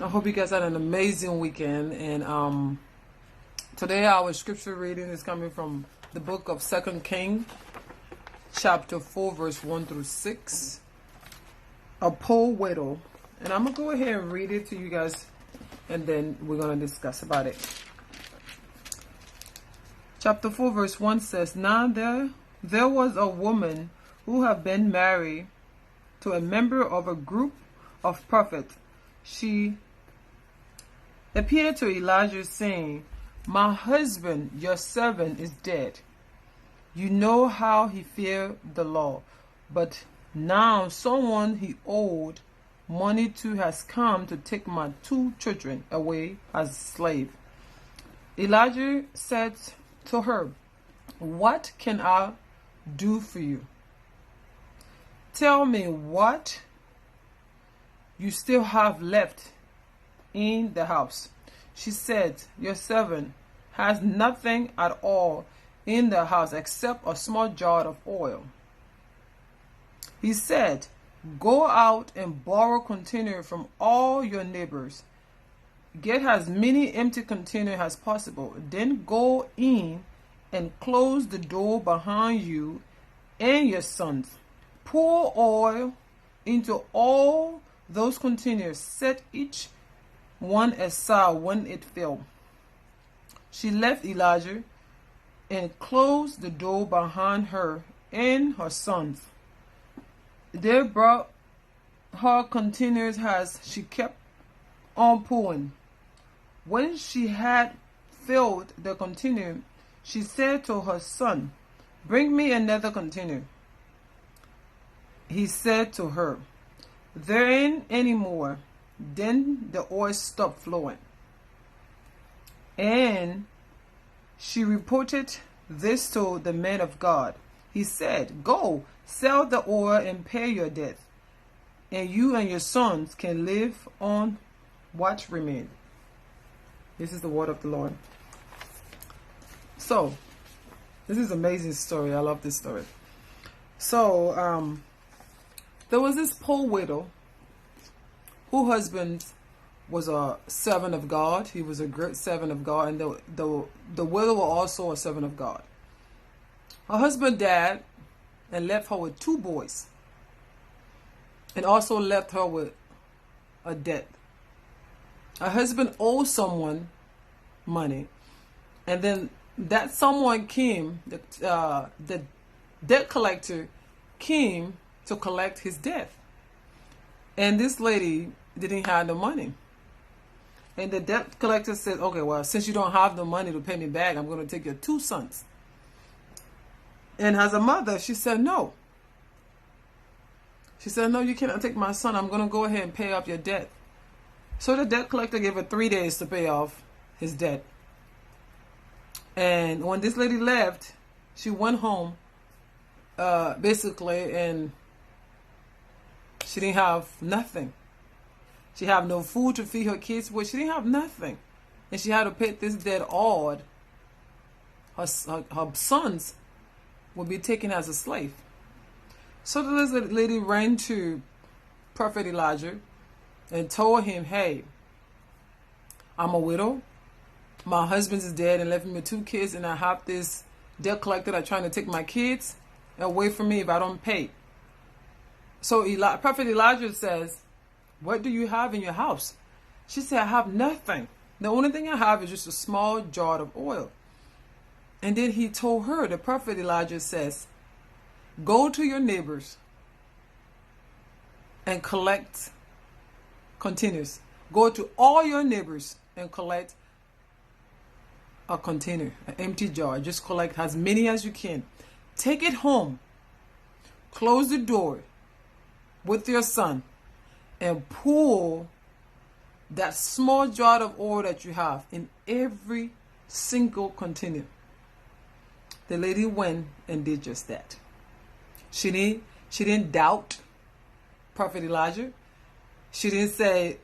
I hope you guys had an amazing weekend. And today our scripture reading is coming from the book of 2 King, chapter 4, verse 1 through 6. A poor widow. And I'm going to go ahead and read it to you guys, and then we're going to discuss about it. Chapter 4, verse 1 says, Now there was a woman who had been married to a member of a group of prophets. She appeared to Elijah, saying, My husband, your servant, is dead. You know how he feared the Lord, but now someone he owed money to has come to take my 2 children away as slave. Elijah said to her, What can I do for you? Tell me what you still have left in the house. She said, Your servant has nothing at all in the house except a small jar of oil. He said, Go out and borrow containers from all your neighbors. Get as many empty containers as possible. Then go in and close the door behind you and your sons. Pour oil into all those containers. Set each one aside when it filled. She left Elijah and closed the door behind her and her sons. They brought her containers as she kept on pouring. When she had filled the container, she said to her son, Bring me another container. He said to her, There ain't any more. Then the oil stopped flowing. And she reported this to the man of God. He said, Go, sell the oil and pay your debt, and you and your sons can live on what remains. This is the word of the Lord. So, this is an amazing story. I love this story. So, there was this poor widow whose husband was a servant of God. He was a great servant of God, and the widow was also a servant of God. Her husband died and left her with 2 boys, and also left her with a debt. Her husband owed someone money, and then that someone came, the debt collector came to collect his debt. And this lady didn't have the money. And the debt collector said, Okay, well, since you don't have the money to pay me back, I'm going to take your 2 sons. And as a mother, she said, No. She said, No, you cannot take my son. I'm going to go ahead and pay off your debt. So the debt collector gave her 3 days to pay off his debt. And when this lady left, she went home, basically, and she didn't have nothing. She had no food to feed her kids with. She didn't have nothing. And she had to pay this debt odd. Her sons would be taken as a slave. So the lady ran to Prophet Elijah and told him, Hey, I'm a widow. My husband is dead and left me with 2 kids, and I have this debt collector that's trying to take my kids away from me if I don't pay. So Prophet Elijah says, What do you have in your house? She said, I have nothing. The only thing I have is just a small jar of oil. And then he told her, the prophet Elijah says, Go to your neighbors and collect containers. Go to all your neighbors and collect a container, an empty jar. Just collect as many as you can. Take it home. Close the door with your son and pour that small jar of oil that you have in every single container. The lady went and did just that. She didn't doubt Prophet Elijah. She didn't say,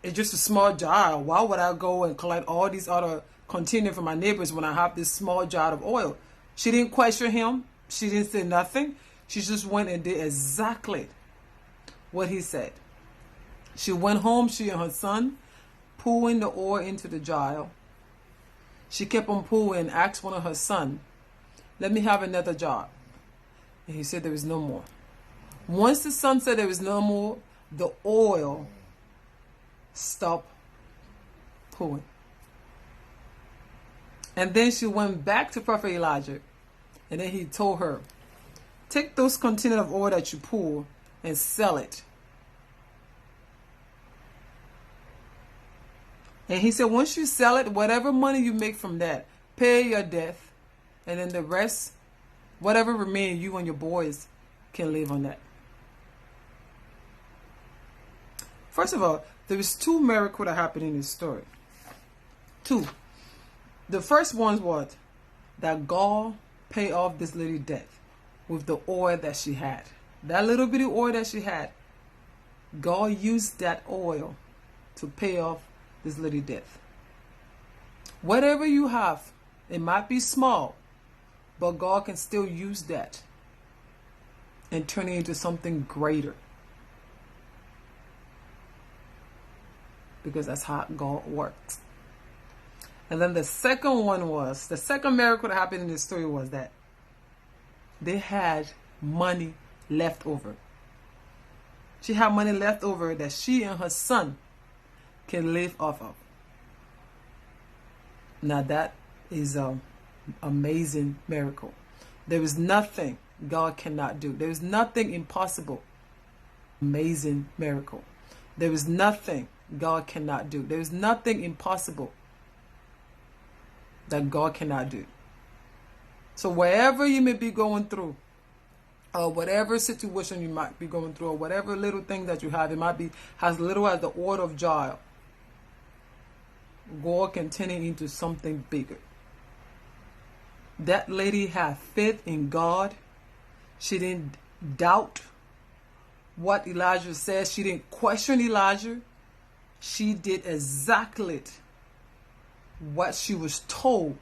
It's just a small jar. Why would I go and collect all these other containers from my neighbors when I have this small jar of oil? She didn't question him. She didn't say nothing. She just went and did exactly what he said. She went home, she and her son, pouring the oil into the jar. She kept on pouring and asked one of her sons, let me have another jar. And he said there was no more. Once the son said there was no more, the oil stopped pouring. And then she went back to Prophet Elijah. And then he told her, take those containers of oil that you pour and sell it. And he said, once you sell it, whatever money you make from that, pay your debt. And then the rest, whatever remains, you and your boys can live on that. First of all, there is two miracles that happened in this story. Two. The first one was that God paid off this lady debt with the oil that she had. That little bitty oil that she had, God used that oil to pay off this lady debt. Whatever you have, it might be small, but God can still use that and turn it into something greater. Because that's how God works. And then the second miracle that happened in this story was that they had money left over. She had money left over that she and her son can live off of. Now that is an amazing miracle. There is nothing God cannot do. There is nothing impossible. Amazing miracle. There is nothing God cannot do. There is nothing impossible that God cannot do. So wherever you may be going through, or whatever situation you might be going through, or whatever little thing that you have, it might be as little as the oil of jar, God can turn it into something bigger. That lady had faith in God. She didn't doubt what Elijah said. She didn't question Elijah. She did exactly what she was told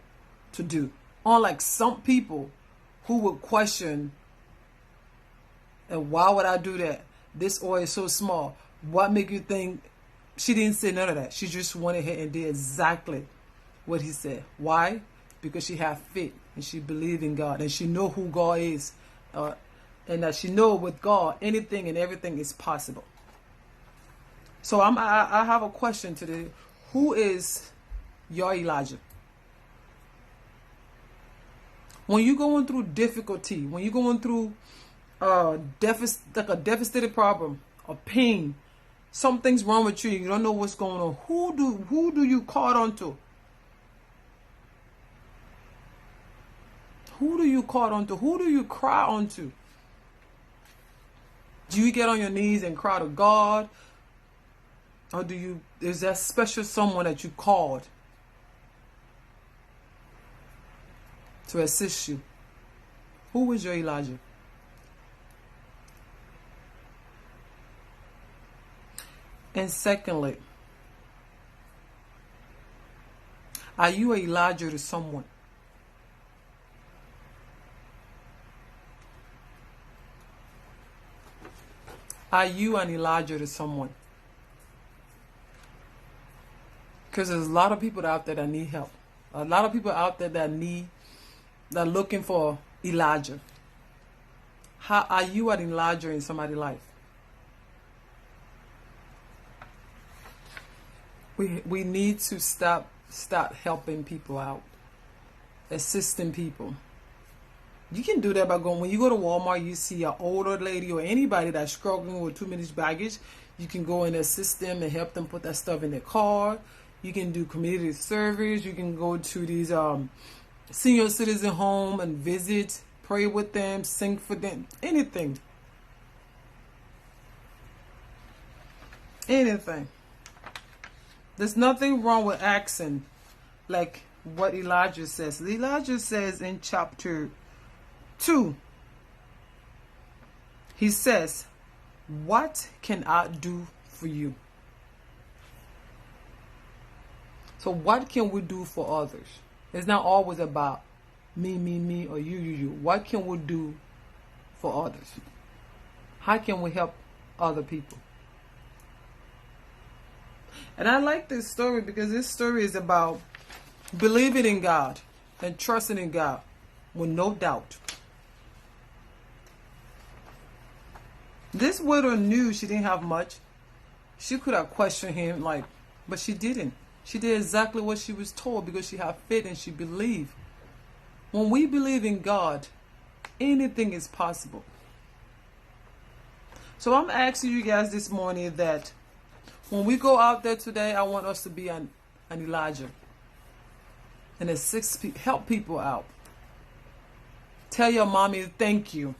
to do. Unlike some people who would question, and why would I do that? This oil is so small. What make you think? She didn't say none of that. She just went ahead and did exactly what he said. Why? Because she had faith and she believed in God and she know who God is, and that she know with God anything and everything is possible. So I have a question today. Who is your Elijah? When you're going through difficulty, when you're going through a devastated problem, a pain, something's wrong with you, you don't know what's going on, who do you call on to? Who do you call on to? Who do you cry on to? Do you get on your knees and cry to God? Or is that special someone that you called to assist you? Who is your Elijah? And secondly, are you an Elijah to someone? Are you an Elijah to someone? Because there's a lot of people out there that need help. A lot of people out there that are looking for Elijah. How are you an Elijah in somebody's life? We need to start helping people out, assisting people. You can do that by going, when you go to Walmart, you see an older lady or anybody that's struggling with too many baggage, you can go and assist them and help them put that stuff in their car. You can do community service. You can go to these senior citizen home and visit, pray with them, sing for them, anything. Anything. There's nothing wrong with asking, like what Elijah says. Elijah says in chapter 2, he says, what can I do for you? So what can we do for others? It's not always about me, or you. What can we do for others? How can we help other people? And I like this story because this story is about believing in God and trusting in God with no doubt. This widow knew she didn't have much. She could have questioned him, but she didn't. She did exactly what she was told because she had faith and she believed. When we believe in God, anything is possible. So I'm asking you guys this morning that when we go out there today, I want us to be an Elijah and help people out. Tell your mommy thank you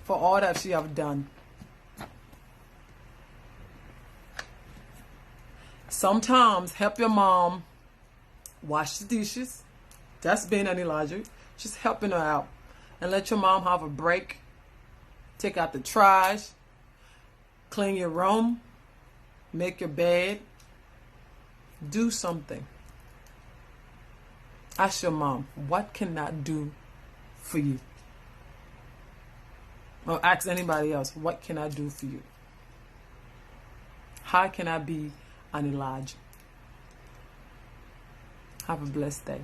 for all that she have done. Sometimes help your mom wash the dishes. That's being an Elijah. Just helping her out. And let your mom have a break. Take out the trash. Clean your room. Make your bed. Do something. Ask your mom, what can I do for you? Or ask anybody else, what can I do for you? How can I be an Elijah? Have a blessed day.